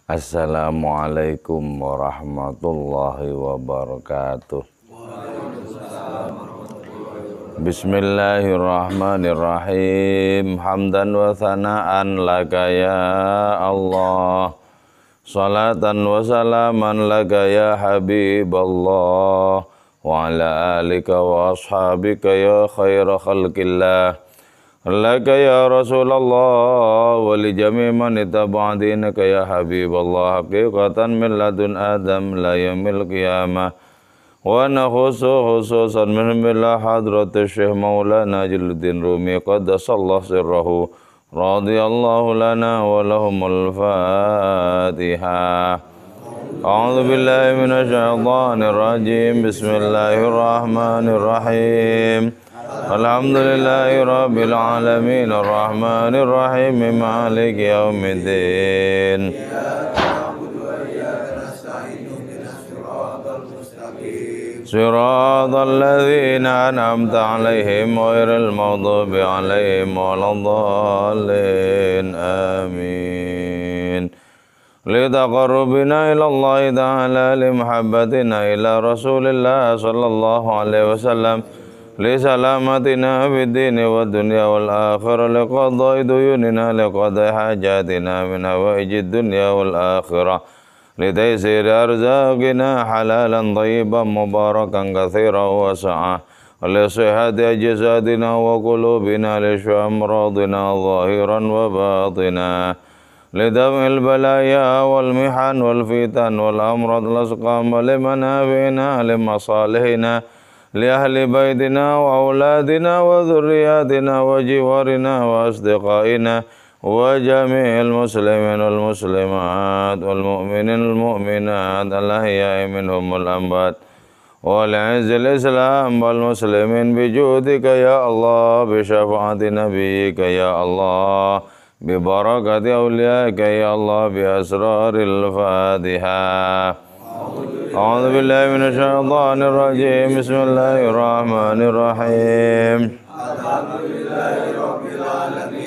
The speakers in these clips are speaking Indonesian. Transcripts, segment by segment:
Assalamualaikum warahmatullahi wabarakatuh. Bismillahirrahmanirrahim. Hamdan wa thana'an laka ya Allah. Salatan wa salaman laka ya Habiballah. Wa ala alika wa ashabika ya khaira khalqillah. Laka ya Rasulullah wa li jami' man ittaba'a dinaka ya Habiballah haqiqatan min ladun Adam la yaumil qiyamah wa nakhusu khususan min billah hadratu Syekh Maulana Jalaluddin Rumi qaddasallahu sirrahu radhiyallahu lana wa lahumul Fatihah. A'udzu billahi minasy syaithanir rajim. Bismillahirrahmanirrahim. Alhamdulillahi rabbil alamin arrahmanir rahim maliki yaumiddin. Siratal ladzina an'amta 'alaihim ghairil maghdubi 'alaihim waladdallin. Amin. Litaqarrubina ila Allah ta'ala limuhabbatina ila Rasulillah sallallahu alaihi wasallam. Lisalamatina fid dini wad dunya wal akhirah liqada'i duyunina liqada'i hajatina min hawaijid dunya wal akhirah litaysiri arzaqina halalan thayyiban mubarakan katsiran wasa'a lisihhati ajsadina wa qulubina lishamradina zahiran wa batina lidam'il balaya wal mihan wal fitan wal amrad lasqam limanafi'ina limasalihina لأهل بيتنا وأولادنا وذرياتنا وجوارنا وأصدقائنا وجميع المسلمين والمسلمات والمؤمنين والمؤمنات الأحياء منهم والأموات والعز الإسلام والمسلمين بجودك يا الله بشفاعة نبيك يا الله ببركة أوليائك يا الله بأسرار الفاتحة. أعوذ بالله من الشيطان الرجيم. بسم الله الرحمن الرحيم.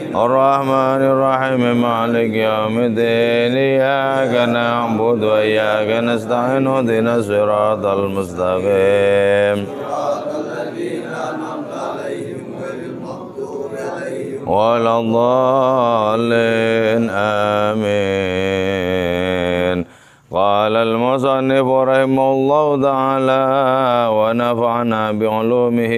الرحمن الرحيم مالك يوم الدين إياك نعبد وإياك نستعين اهدنا الصراط المستقيم ولا الضالين. آمين. قال المصنف رحمه الله تعالى ونفعنا بعلومه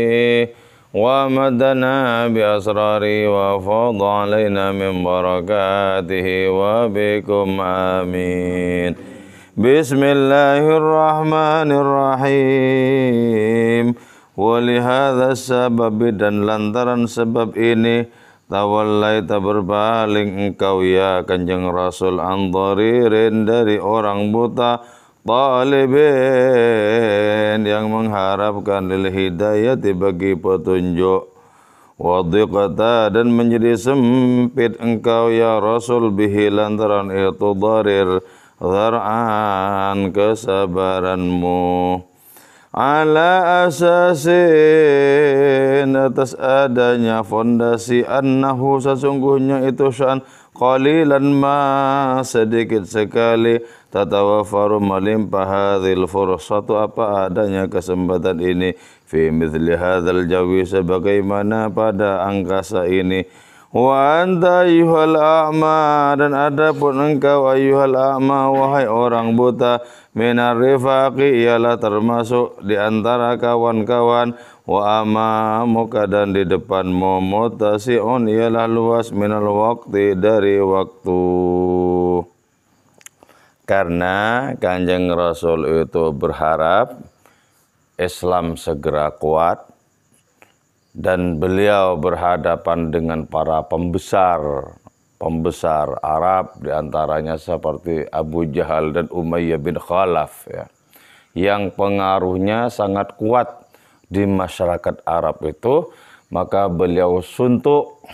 ومدنا بأسراره وفاض علينا من بركاته وبكم آمين. بسم الله الرحمن الرحيم. ولهذا السبب dan lantaran sebab ini tawallaita berpaling engkau ya Kanjeng Rasul andharirin dari orang buta talibin yang mengharapkan lil hidayati bagi petunjuk wadhiqata dan menjadi sempit engkau ya Rasul bihi lantaran itu dharir zar'an kesabaranmu ala asasin atas adanya fondasi annahu sesungguhnya itu sya'an qalilan ma sedikit sekali tatawafaru melimpah hadhil fursatu apa adanya kesempatan ini fi mithli hadzal jawi sebagaimana pada angkasa ini wa anta ayyuhal a'ma dan adapun engkau ayyuhal a'ma wahai orang buta minar rifaqi ialah termasuk di antara kawan-kawan wa amamuka dan di depanmu mutasi'un ialah luas minal waqti dari waktu. Karena Kanjeng Rasul itu berharap Islam segera kuat dan beliau berhadapan dengan para pembesar Arab, diantaranya seperti Abu Jahal dan Umayyah bin Khalaf ya, yang pengaruhnya sangat kuat di masyarakat Arab itu, maka beliau suntuk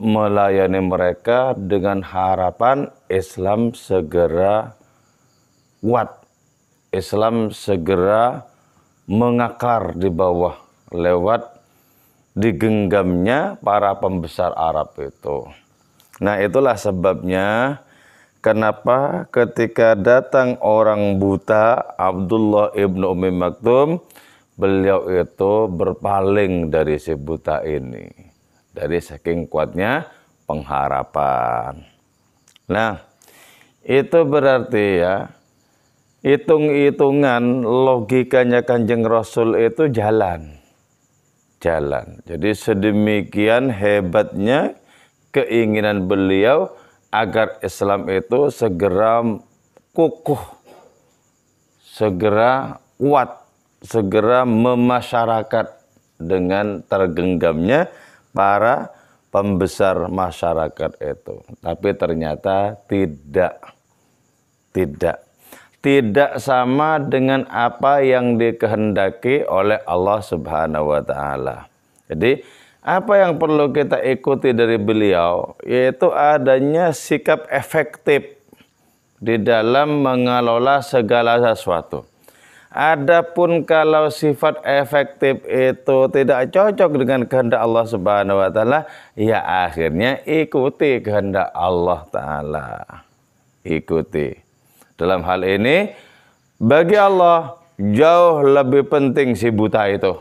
melayani mereka dengan harapan Islam segera kuat, Islam segera mengakar di bawah lewat digenggamnya para pembesar Arab itu. Nah, itulah sebabnya kenapa ketika datang orang buta Abdullah ibnu Ummi Maktum, beliau itu berpaling dari si buta ini, dari saking kuatnya pengharapan. Nah, itu berarti ya, hitung-hitungan logikanya Kanjeng Rasul itu jalan. Jadi sedemikian hebatnya keinginan beliau agar Islam itu segera kukuh, segera kuat, segera memasyarakat dengan tergenggamnya para pembesar masyarakat itu. Tapi ternyata tidak sama dengan apa yang dikehendaki oleh Allah Subhanahu wa taala. Jadi, apa yang perlu kita ikuti dari beliau yaitu adanya sikap efektif di dalam mengelola segala sesuatu. Adapun kalau sifat efektif itu tidak cocok dengan kehendak Allah Subhanahu wa taala, ya akhirnya ikuti kehendak Allah taala. Ikuti. Dalam hal ini, bagi Allah jauh lebih penting si buta itu.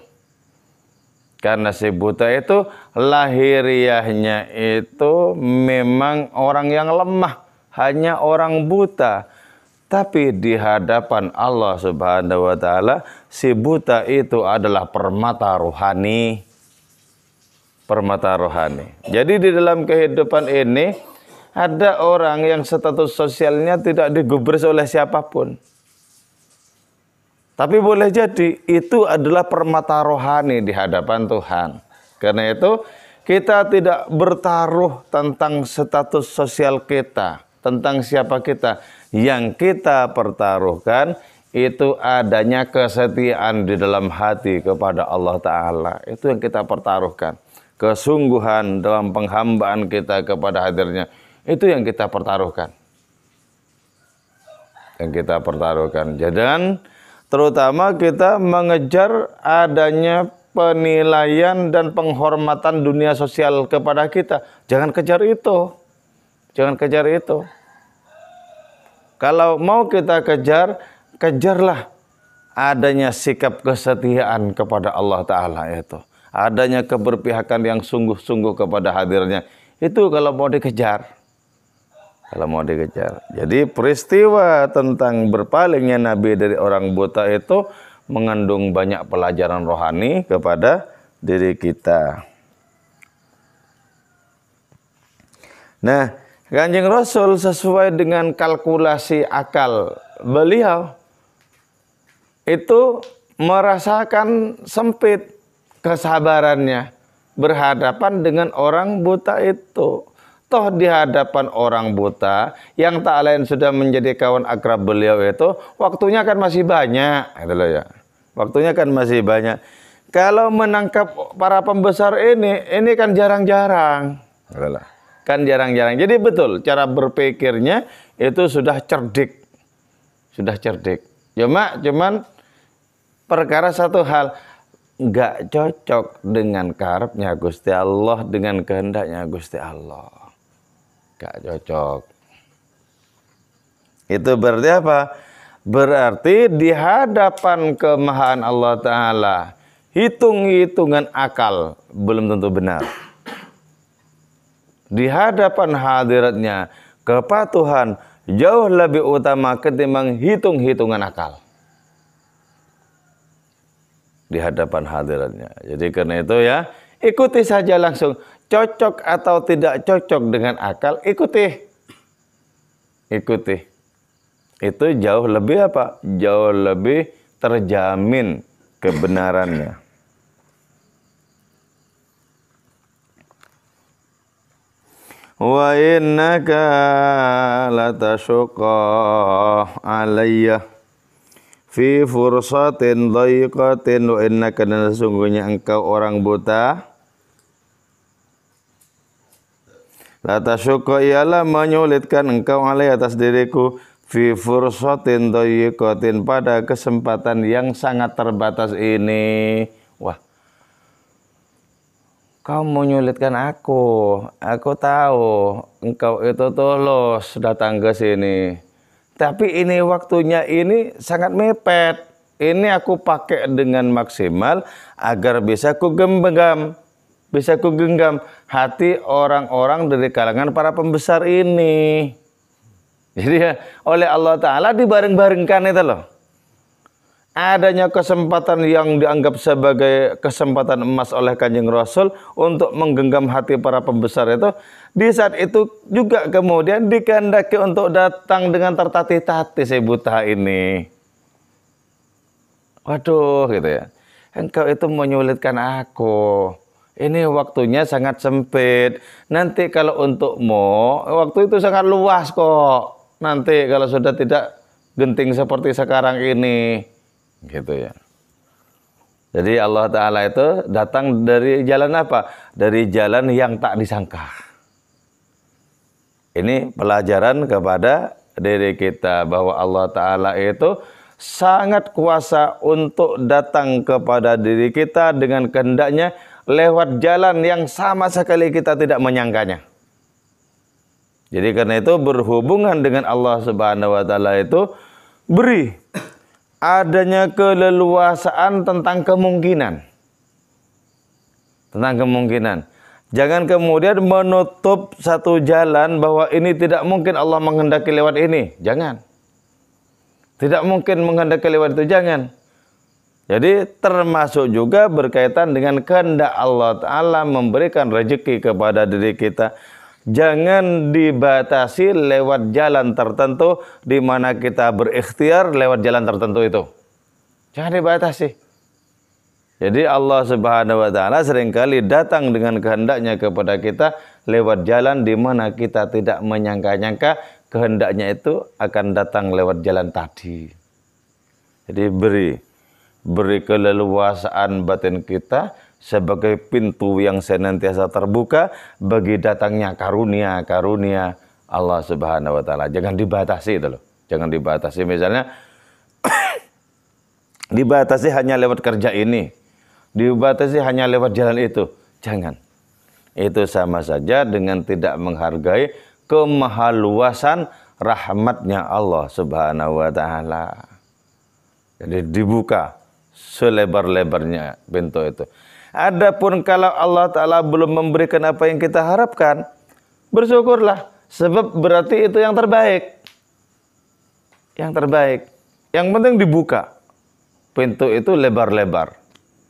Karena si buta itu lahiriahnya itu memang orang yang lemah, hanya orang buta. Tapi di hadapan Allah Subhanahu wa taala, si buta itu adalah permata rohani. Permata rohani. Jadi di dalam kehidupan ini ada orang yang status sosialnya tidak digubris oleh siapapun. Tapi boleh jadi itu adalah permata rohani di hadapan Tuhan. Karena itu kita tidak bertaruh tentang status sosial kita, tentang siapa kita. Yang kita pertaruhkan itu adanya kesetiaan di dalam hati kepada Allah Ta'ala. Itu yang kita pertaruhkan. Kesungguhan dalam penghambaan kita kepada hadirnya. Itu yang kita pertaruhkan. Dan terutama kita mengejar adanya penilaian dan penghormatan dunia sosial kepada kita. Jangan kejar itu. Kalau mau kita kejar, kejarlah adanya sikap kesetiaan kepada Allah Ta'ala itu. Adanya keberpihakan yang sungguh-sungguh kepada hadirnya. Itu kalau mau dikejar. Jadi peristiwa tentang berpalingnya Nabi dari orang buta itu mengandung banyak pelajaran rohani kepada diri kita. Nah, Kanjeng Rasul sesuai dengan kalkulasi akal beliau itu merasakan sempit kesabarannya berhadapan dengan orang buta itu. Toh di hadapan orang buta yang tak lain sudah menjadi kawan akrab beliau itu, waktunya kan masih banyak, Waktunya kan masih banyak. Kalau menangkap para pembesar ini kan jarang-jarang, Jadi betul cara berpikirnya itu sudah cerdik, Cuman perkara satu hal, nggak cocok dengan karepnya Gusti Allah, dengan kehendaknya Gusti Allah. Gak cocok. Itu berarti apa? Berarti di hadapan kemahaan Allah Ta'ala, hitung-hitungan akal belum tentu benar. Di hadapan hadiratnya, kepatuhan jauh lebih utama ketimbang hitung-hitungan akal. Di hadapan hadiratnya. Jadi karena itu ya, ikuti saja langsung. Cocok atau tidak cocok dengan akal, ikuti. Itu jauh lebih apa? Jauh lebih terjamin kebenarannya. Wa innaka latashqa alayya fi fursatin dhaiqatin wa innaka, dan sesungguhnya engkau orang buta, la tasyukka ialah menyulitkan engkau alai atas diriku fi fursatin dhayyiqatin pada kesempatan yang sangat terbatas ini. Wah. kau menyulitkan aku. Aku tahu engkau itu tulus datang ke sini. Tapi ini waktunya ini sangat mepet. Ini aku pakai dengan maksimal agar bisa ku genggam, bisa ku genggam hati orang-orang dari kalangan para pembesar ini. Jadi ya, oleh Allah Ta'ala dibareng-barengkan itu loh. Adanya kesempatan yang dianggap sebagai kesempatan emas oleh Kanjeng Rasul untuk menggenggam hati para pembesar itu, di saat itu juga kemudian dikehendaki untuk datang dengan tertatih-tatih si buta ini. Waduh gitu ya, engkau itu menyulitkan aku. Ini waktunya sangat sempit. Nanti kalau untukmu, waktu itu sangat luas kok. Nanti kalau sudah tidak genting seperti sekarang ini. Gitu ya. Jadi Allah Ta'ala itu datang dari jalan apa? Dari jalan yang tak disangka. Ini pelajaran kepada diri kita bahwa Allah Ta'ala itu sangat kuasa untuk datang kepada diri kita dengan kehendaknya lewat jalan yang sama sekali kita tidak menyangkanya. Jadi karena itu berhubungan dengan Allah Subhanahu wa Ta'ala itu beri adanya keleluasaan tentang kemungkinan. Tentang kemungkinan. Jangan kemudian menutup satu jalan bahwa ini tidak mungkin Allah menghendaki lewat ini. Jangan. Tidak mungkin menghendaki lewat itu, jangan. Jadi termasuk juga berkaitan dengan kehendak Allah Ta'ala memberikan rezeki kepada diri kita. Jangan dibatasi lewat jalan tertentu di mana kita berikhtiar lewat jalan tertentu itu. Jangan dibatasi. Jadi Allah Subhanahu wa Ta'ala seringkali datang dengan kehendaknya kepada kita lewat jalan di mana kita tidak menyangka-nyangka kehendaknya itu akan datang lewat jalan tadi. Jadi beri keleluasaan batin kita sebagai pintu yang senantiasa terbuka bagi datangnya karunia-karunia Allah Subhanahu wa Ta'ala. Jangan dibatasi itu loh. Jangan dibatasi, misalnya dibatasi hanya lewat kerja ini, dibatasi hanya lewat jalan itu. Jangan. Itu sama saja dengan tidak menghargai kemahaluasan rahmatnya Allah Subhanahu wa Ta'ala. Jadi dibuka selebar-lebarnya pintu itu. Adapun kalau Allah Ta'ala belum memberikan apa yang kita harapkan, bersyukurlah. Sebab berarti itu yang terbaik. Yang terbaik. Yang penting dibuka. Pintu itu lebar-lebar.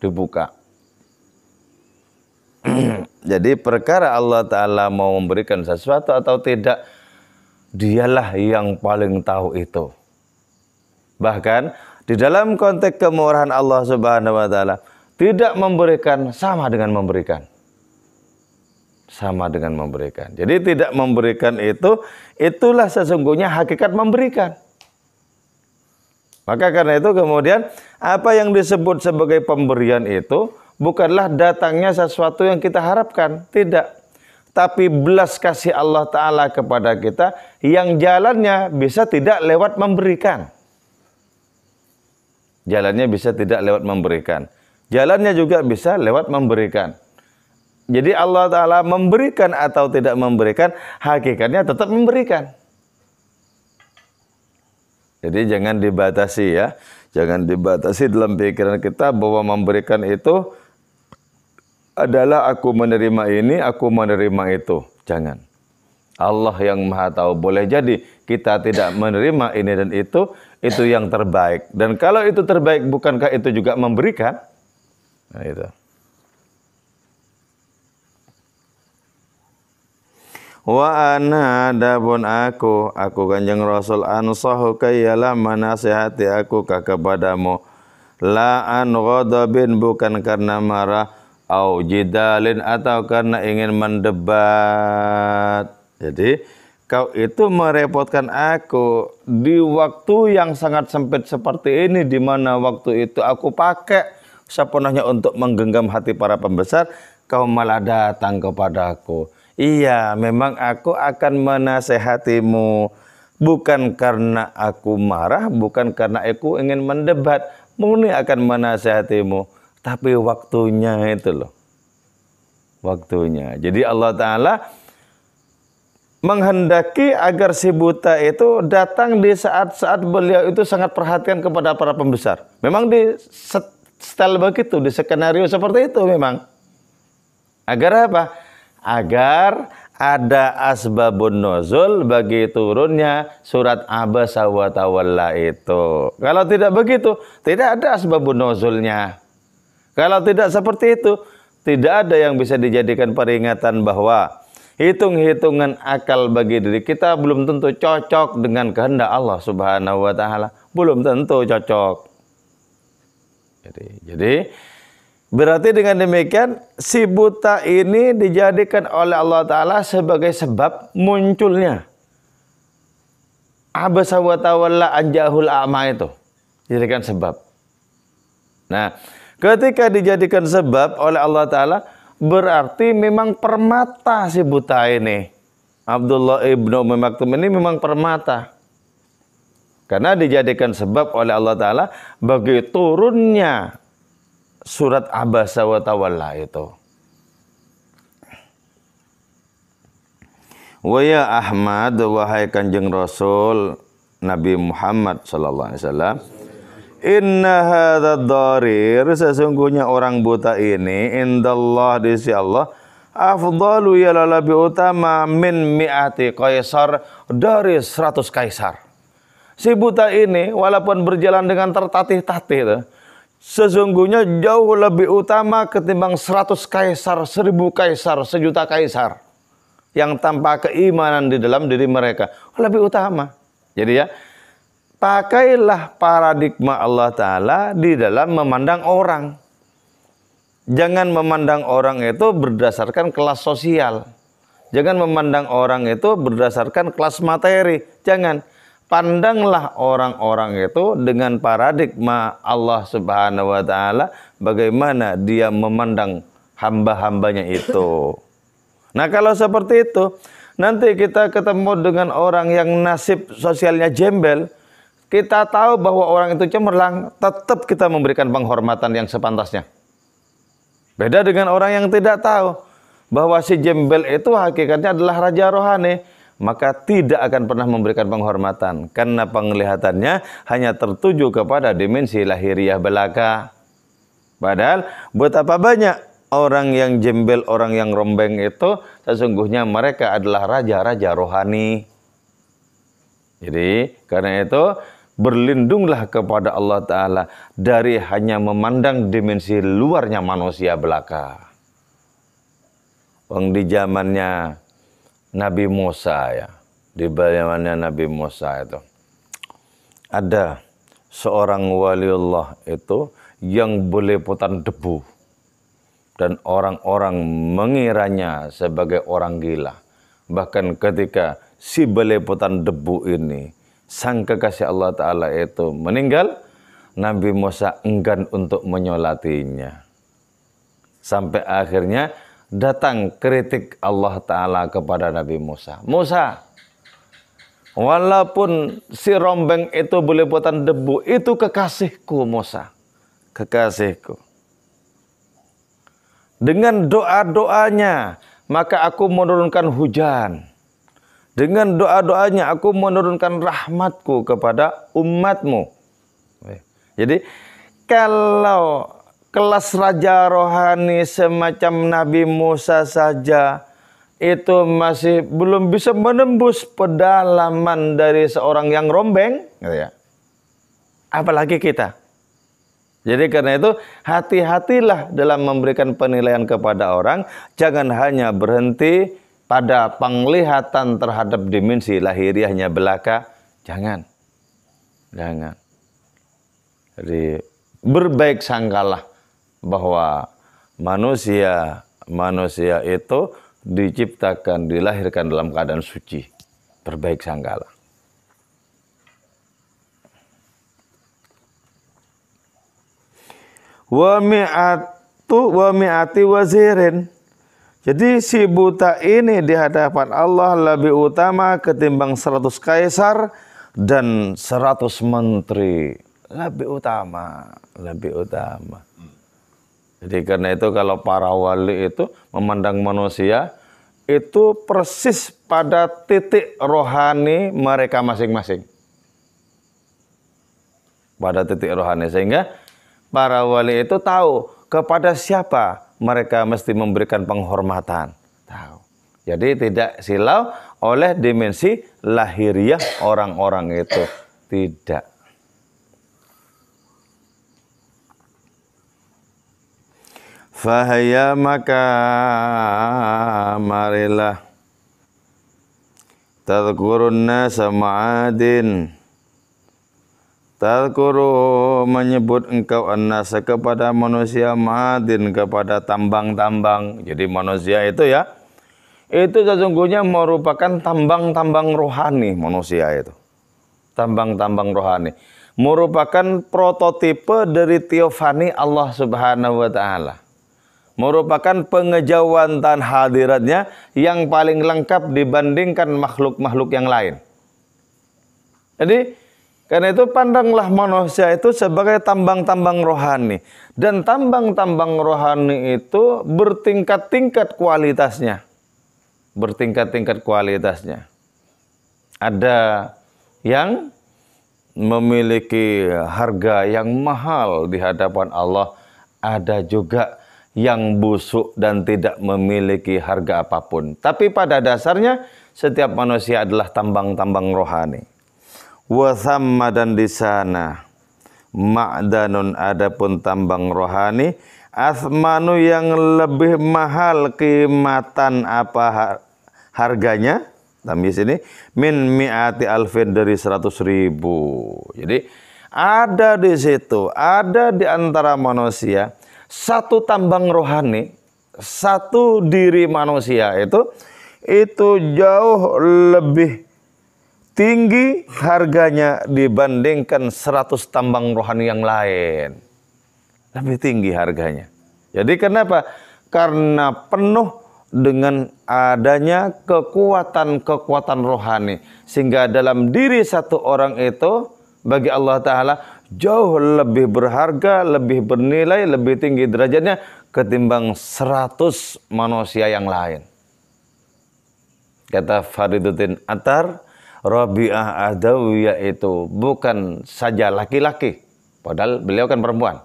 Dibuka. Jadi perkara Allah Ta'ala mau memberikan sesuatu atau tidak, dialah yang paling tahu itu. Bahkan di dalam konteks kemurahan Allah Subhanahu wa Ta'ala, tidak memberikan sama dengan memberikan. Sama dengan memberikan. Jadi tidak memberikan itu, itulah sesungguhnya hakikat memberikan. Maka karena itu kemudian apa yang disebut sebagai pemberian itu bukanlah datangnya sesuatu yang kita harapkan. Tidak. Tapi belas kasih Allah Ta'ala kepada kita yang jalannya bisa tidak lewat memberikan. Jalannya bisa tidak lewat memberikan. Jalannya juga bisa lewat memberikan. Jadi Allah Ta'ala memberikan atau tidak memberikan, hakikatnya tetap memberikan. Jadi jangan dibatasi ya. Jangan dibatasi dalam pikiran kita bahwa memberikan itu adalah aku menerima ini, aku menerima itu. Jangan. Allah yang Maha Tahu. Boleh jadi kita tidak menerima ini dan itu yang terbaik. Dan kalau itu terbaik, bukankah itu juga memberikan? Nah itu. Wa ana adapun aku Kanjeng Rasul ansahu kayalah menasihati aku kepadamu la an ghadabin, bukan karena marah, au jidalin, atau karena ingin mendebat. Jadi kau itu merepotkan aku di waktu yang sangat sempit seperti ini, di mana waktu itu aku pakai sepenuhnya untuk menggenggam hati para pembesar, kau malah datang kepadaku. Iya, memang aku akan menasehatimu. Bukan karena aku marah, bukan karena aku ingin mendebat. Murni akan menasehatimu. Tapi waktunya itu loh. waktunya. Jadi Allah Ta'ala menghendaki agar si buta itu datang di saat-saat beliau itu sangat perhatian kepada para pembesar. Memang di style begitu, di skenario seperti itu memang. Agar apa? Agar ada asbabun nuzul bagi turunnya surat Abasa wa Tawalla itu. Kalau tidak begitu, tidak ada asbabun nuzulnya. Kalau tidak seperti itu, tidak ada yang bisa dijadikan peringatan bahwa hitung-hitungan akal bagi diri kita belum tentu cocok dengan kehendak Allah Subhanahu wa Ta'ala. Belum tentu cocok. Jadi berarti dengan demikian si buta ini dijadikan oleh Allah Ta'ala sebagai sebab munculnya Abasa wa Tawalla anjahul a'ma itu. Dijadikan sebab. Nah, ketika dijadikan sebab oleh Allah Ta'ala, berarti memang permata si buta ini. Abdullah ibnu Ummi Maktum ini memang permata. Karena dijadikan sebab oleh Allah Ta'ala bagi turunnya surat Abasa wa Tawalla itu. Wa ya Ahmad, wahai Kanjeng Rasul Nabi Muhammad sallallahu alaihi wasallam, inna hadza dharir, sesungguhnya orang buta ini indallah di sisi Allah afdalu, ya lebih utama min mi'ati kaisar, dari 100 kaisar. Si buta ini walaupun berjalan dengan tertatih-tatih, sesungguhnya jauh lebih utama ketimbang 100 kaisar, 1000 kaisar, 1.000.000 kaisar yang tanpa keimanan di dalam diri mereka. Lebih utama. Jadi ya, pakailah paradigma Allah Ta'ala di dalam memandang orang. Jangan memandang orang itu berdasarkan kelas sosial. Jangan memandang orang itu berdasarkan kelas materi. Jangan. Pandanglah orang-orang itu dengan paradigma Allah Subhanahu wa Ta'ala, bagaimana dia memandang hamba-hambanya itu. Nah, kalau seperti itu, nanti kita ketemu dengan orang yang nasib sosialnya jembel, kita tahu bahwa orang itu cemerlang, tetap kita memberikan penghormatan yang sepantasnya. Beda dengan orang yang tidak tahu bahwa si jembel itu hakikatnya adalah raja rohani, maka tidak akan pernah memberikan penghormatan karena penglihatannya hanya tertuju kepada dimensi lahiriah belaka. Padahal betapa banyak orang yang jembel, orang yang rombeng itu sesungguhnya mereka adalah raja-raja rohani. Jadi karena itu berlindunglah kepada Allah Ta'ala dari hanya memandang dimensi luarnya manusia belaka. Di zamannya Nabi Musa ya, di zamannya Nabi Musa itu ada seorang waliullah itu yang belepotan debu dan orang-orang mengiranya sebagai orang gila. Bahkan ketika si belepotan debu ini, sang kekasih Allah Ta'ala itu meninggal, Nabi Musa enggan untuk menyolatinya. Sampai akhirnya datang kritik Allah Ta'ala kepada Nabi Musa. Musa, walaupun si rombeng itu belepotan debu, itu kekasihku Musa. Kekasihku. Dengan doa-doanya, maka aku menurunkan hujan. Dengan doa-doanya, aku menurunkan rahmatku kepada umatmu. Jadi, kalau kelas raja rohani semacam Nabi Musa saja itu masih belum bisa menembus pedalaman dari seorang yang rombeng, gitu ya. Apalagi kita. Jadi karena itu hati-hatilah dalam memberikan penilaian kepada orang, jangan hanya berhenti pada penglihatan terhadap dimensi lahiriahnya belaka, jangan. Jadi berbaik sangkalah bahwa manusia itu diciptakan, dilahirkan dalam keadaan suci. Berbaik sangkalah. Wa mi'ati wazirin. Jadi si buta ini di hadapan Allah lebih utama ketimbang 100 kaisar dan 100 menteri. Lebih utama. Jadi karena itu kalau para wali itu memandang manusia itu persis pada titik rohani mereka masing-masing. Pada titik rohani, sehingga para wali itu tahu kepada siapa mereka mesti memberikan penghormatan. Tahu. Jadi tidak silau oleh dimensi lahiriah orang-orang itu. Tidak. Fahaya maka marilah tadhkurun nasa ma'adin. Tadhkuru menyebut engkau an-nasa kepada manusia ma'adin, kepada tambang-tambang. Jadi manusia itu ya, itu sesungguhnya merupakan tambang-tambang rohani manusia itu. Tambang-tambang rohani. Merupakan prototipe dari teofani Allah Subhanahu wa Ta'ala. Merupakan pengejawantan hadiratnya yang paling lengkap dibandingkan makhluk-makhluk yang lain. Jadi karena itu pandanglah manusia itu sebagai tambang-tambang rohani. Dan tambang-tambang rohani itu bertingkat-tingkat kualitasnya. Bertingkat-tingkat kualitasnya. Ada yang memiliki harga yang mahal di hadapan Allah. Ada juga yang busuk dan tidak memiliki harga apapun. Tapi pada dasarnya setiap manusia adalah tambang-tambang rohani. Wa thamma, dan di sana ma'danun, adapun tambang rohani, athmanu yang lebih mahal qimatan apa harganya, di sini min mi'ati alfin, dari 100.000. Jadi ada di situ, ada di antara manusia satu tambang rohani, satu diri manusia itu jauh lebih tinggi harganya dibandingkan 100 tambang rohani yang lain. Lebih tinggi harganya. Jadi kenapa? Karena penuh dengan adanya kekuatan-kekuatan rohani. Sehingga dalam diri satu orang itu bagi Allah Ta'ala jauh lebih berharga, lebih bernilai, lebih tinggi derajatnya ketimbang 100 manusia yang lain. Kata Fariduddin Attar, Rabi'ah Adawiyah itu bukan saja laki-laki, padahal beliau kan perempuan.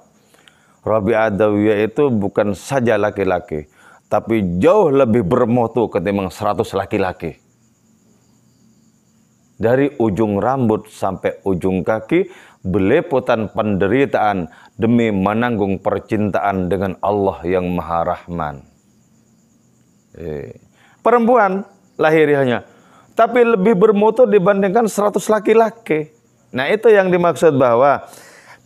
Rabi'ah Adawiyah itu bukan saja laki-laki, tapi jauh lebih bermutu ketimbang 100 laki-laki. Dari ujung rambut sampai ujung kaki, belepotan penderitaan demi menanggung percintaan dengan Allah yang Maha Rahman. Perempuan lahiriahnya, tapi lebih bermutu dibandingkan 100 laki-laki. Nah itu yang dimaksud bahwa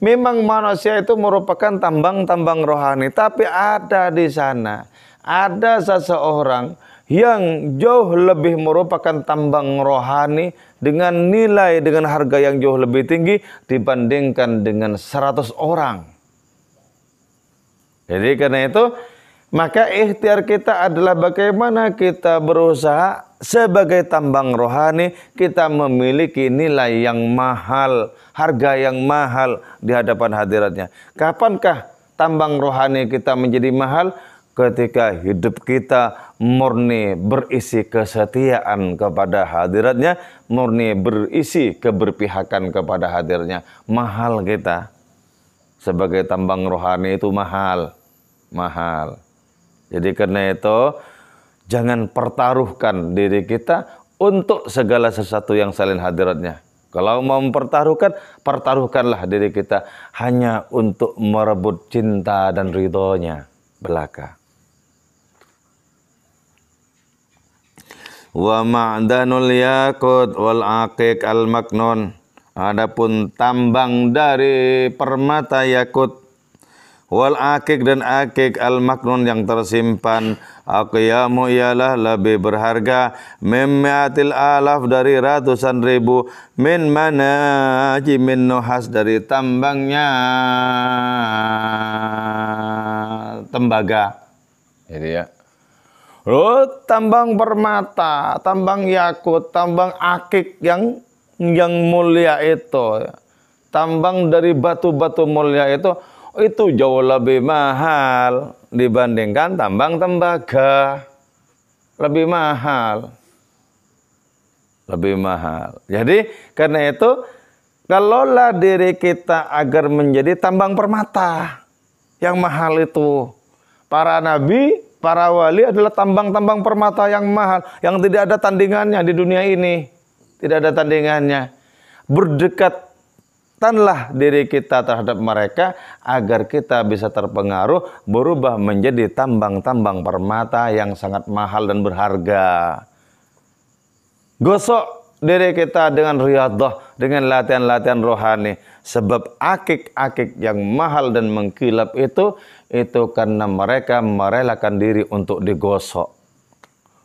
memang manusia itu merupakan tambang-tambang rohani. Tapi ada di sana, ada seseorang yang jauh lebih merupakan tambang rohani dengan nilai, dengan harga yang jauh lebih tinggi dibandingkan dengan 100 orang. Jadi karena itu, maka ikhtiar kita adalah bagaimana kita berusaha sebagai tambang rohani, kita memiliki nilai yang mahal, harga yang mahal di hadapan hadiratnya. Kapankah tambang rohani kita menjadi mahal? Ketika hidup kita murni berisi kesetiaan kepada hadiratnya, murni berisi keberpihakan kepada hadiratnya. Mahal kita. Sebagai tambang rohani itu mahal. Mahal. Jadi karena itu, jangan pertaruhkan diri kita untuk segala sesuatu yang selain hadiratnya. Kalau mau mempertaruhkan, pertaruhkanlah diri kita hanya untuk merebut cinta dan ridhonya belaka. Wa ma'danul yakut wal aqiq al maknun. Adapun tambang dari permata yakut, wal aqiq dan aqiq al maknun yang tersimpan, aqyamu ialah lebih berharga, mimmiatil alaf dari ratusan ribu, min manajimin nuhas dari tambangnya tembaga. Jadi ya, tambang permata, tambang yakut, tambang akik yang mulia itu, tambang dari batu-batu mulia itu itu jauh lebih mahal dibandingkan tambang tembaga. Lebih mahal. Lebih mahal. Jadi karena itu kalaulah diri kita agar menjadi tambang permata yang mahal itu. Para nabi, para wali adalah tambang-tambang permata yang mahal, yang tidak ada tandingannya di dunia ini. Tidak ada tandingannya. Berdekatkanlah diri kita terhadap mereka agar kita bisa terpengaruh berubah menjadi tambang-tambang permata yang sangat mahal dan berharga. Gosok diri kita dengan riyadhah, dengan latihan-latihan rohani. Sebab akik-akik yang mahal dan mengkilap itu karena mereka merelakan diri untuk digosok.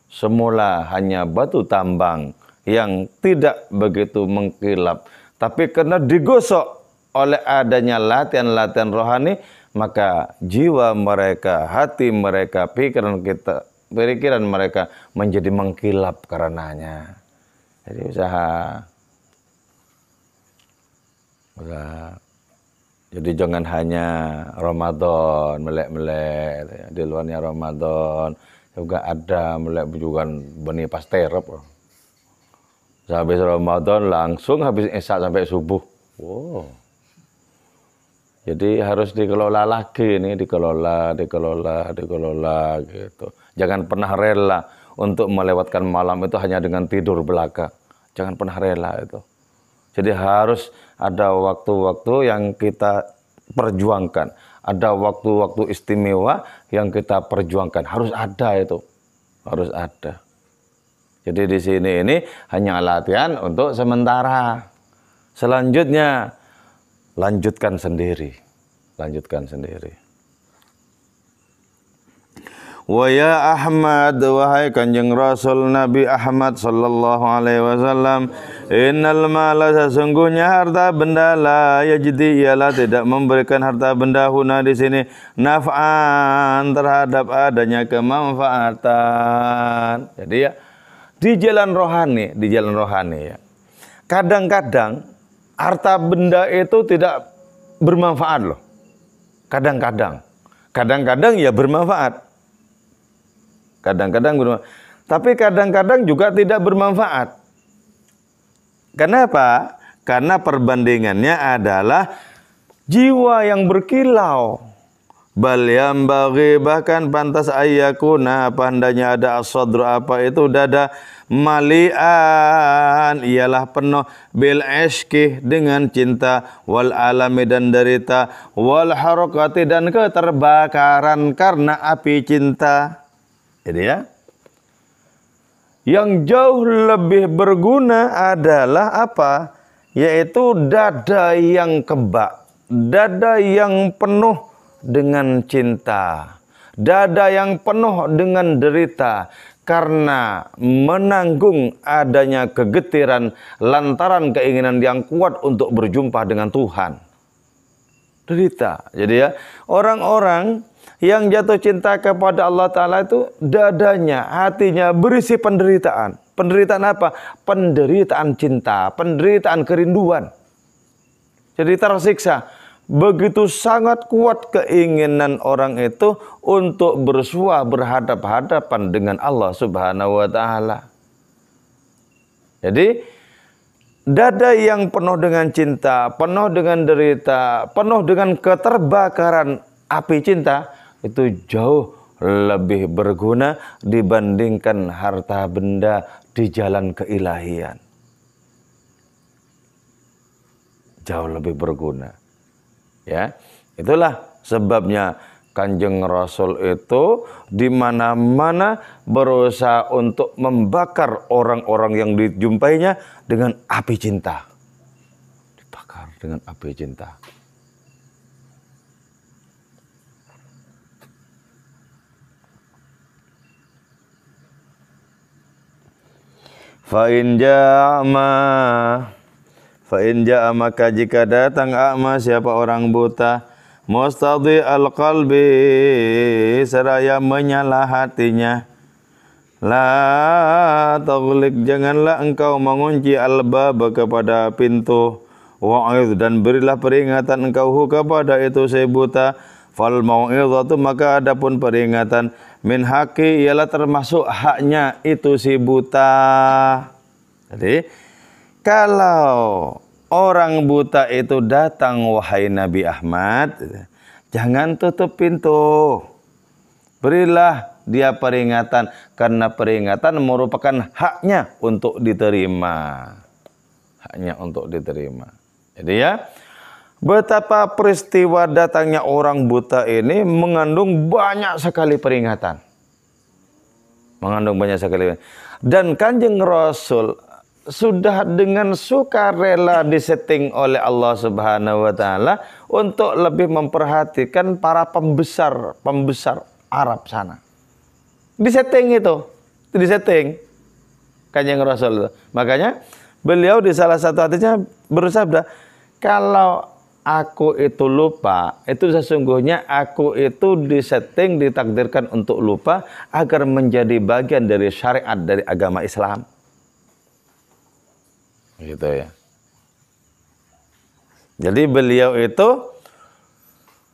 Semula hanya batu tambang yang tidak begitu mengkilap. Tapi karena digosok oleh adanya latihan-latihan rohani, maka jiwa mereka, hati mereka, pikiran mereka menjadi mengkilap karenanya. Jadi usaha. Jadi jangan hanya Ramadan, melek-melek. Di luarnya Ramadan juga ada melek juga benih pasterep. Habis Ramadan langsung habis Isya sampai subuh. Wow. Jadi harus dikelola lagi nih, dikelola gitu. Jangan pernah rela untuk melewatkan malam itu hanya dengan tidur belaka. Jangan pernah rela itu. Jadi harus ada waktu-waktu yang kita perjuangkan. Ada waktu-waktu istimewa yang kita perjuangkan. Harus ada itu. Harus ada. Jadi di sini ini hanya latihan untuk sementara. Selanjutnya lanjutkan sendiri. Lanjutkan sendiri. Wa ya Ahmad, wahai Kanjeng Rasul Nabi Ahmad sallallahu alaihi wasallam, innal mala sesungguhnya harta benda la yajdi, ialah tidak memberikan harta benda huna di sini naf'an, terhadap adanya kemanfaatan. Jadi ya di jalan rohani ya. Kadang-kadang harta benda itu tidak bermanfaat loh. Kadang-kadang ya bermanfaat. Kadang-kadang bermanfaat. Tapi kadang-kadang juga tidak bermanfaat. Kenapa? Karena perbandingannya adalah jiwa yang berkilau. Bal yambaghi, bahkan pantas ayyakuna, pandanya ada as-sadru, apa itu dada, malian, ialah penuh bil ishki, dengan cinta, wal alami, dan derita, wal harakati, dan keterbakaran karena api cinta. Jadi ya, yang jauh lebih berguna adalah apa? Yaitu dada yang kebak, dada yang penuh dengan cinta, dada yang penuh dengan derita karena menanggung adanya kegetiran lantaran keinginan yang kuat untuk berjumpa dengan Tuhan. Derita. Jadi ya, orang-orang yang jatuh cinta kepada Allah Ta'ala itu dadanya, hatinya berisi penderitaan. Penderitaan apa? Penderitaan cinta, penderitaan kerinduan. Jadi tersiksa. Begitu sangat kuat keinginan orang itu untuk bersua berhadap-hadapan dengan Allah Subhanahu wa Ta'ala. Jadi dada yang penuh dengan cinta, penuh dengan derita, penuh dengan keterbakaran api cinta, itu jauh lebih berguna dibandingkan harta benda di jalan keilahian. Jauh lebih berguna. Ya, itulah sebabnya Kanjeng Rasul itu di mana-mana berusaha untuk membakar orang-orang yang dijumpainya dengan api cinta. Dibakar dengan api cinta. Fa in ja'a maka jika datang a'ma, siapa orang buta, mustadhi al-qalbi, seraya menyala hatinya, la taghliq, janganlah engkau mengunci al-bab kepada pintu, wa'idh dan berilah peringatan engkau kepada itu si buta. Fal mau'izatu maka adapun peringatan min haqi ialah termasuk haknya itu si buta. Jadi kalau orang buta itu datang wahai Nabi Ahmad, jangan tutup pintu. Berilah dia peringatan karena peringatan merupakan haknya untuk diterima. Haknya untuk diterima. Jadi ya, betapa peristiwa datangnya orang buta ini mengandung banyak sekali peringatan. Mengandung banyak sekali. Dan Kanjeng Rasul sudah dengan sukarela disetting oleh Allah Subhanahu wa taala untuk lebih memperhatikan para pembesar Arab sana. Disetting itu. Disetting Kanjeng Rasul itu. Makanya beliau di salah satu hadisnya bersabda, kalau aku itu lupa, itu sesungguhnya aku itu disetting, ditakdirkan untuk lupa agar menjadi bagian dari syariat dari agama Islam. Gitu ya. Jadi beliau itu,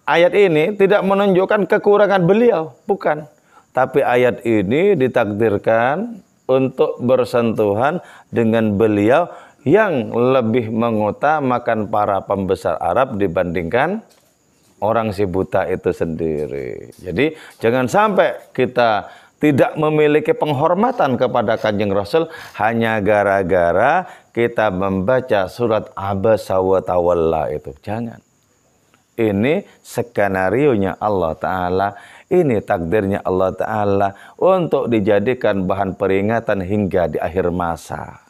ayat ini tidak menunjukkan kekurangan beliau, bukan. Tapi ayat ini ditakdirkan untuk bersentuhan dengan beliau yang lebih mengutamakan para pembesar Arab dibandingkan orang si buta itu sendiri. Jadi jangan sampai kita tidak memiliki penghormatan kepada Kanjeng Rasul hanya gara-gara kita membaca surat Abasa wa Tawalla itu. Jangan. Ini skenarionya Allah Ta'ala. Ini takdirnya Allah Ta'ala untuk dijadikan bahan peringatan hingga di akhir masa.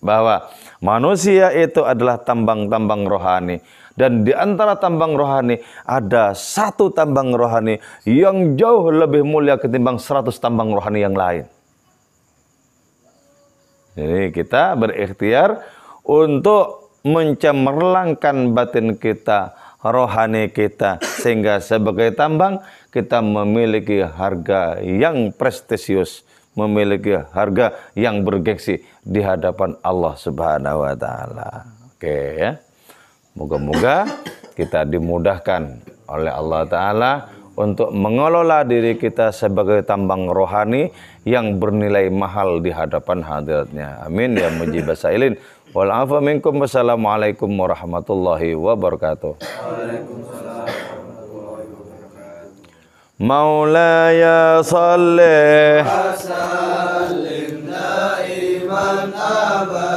Bahwa manusia itu adalah tambang-tambang rohani. Dan di antara tambang rohani ada satu tambang rohani yang jauh lebih mulia ketimbang 100 tambang rohani yang lain. Jadi kita berikhtiar untuk mencemerlangkan batin kita, rohani kita, sehingga sebagai tambang kita memiliki harga yang prestisius, memiliki harga yang bergengsi di hadapan Allah Subhanahu wa taala. Oke ya. Moga-moga kita dimudahkan oleh Allah Ta'ala untuk mengelola diri kita sebagai tambang rohani yang bernilai mahal di hadapan hadiratnya. Amin ya mujibas sailin. Wal afa minkum. Wassalamualaikum warahmatullahi wabarakatuh. Maulaya salli wa sallim daiman abad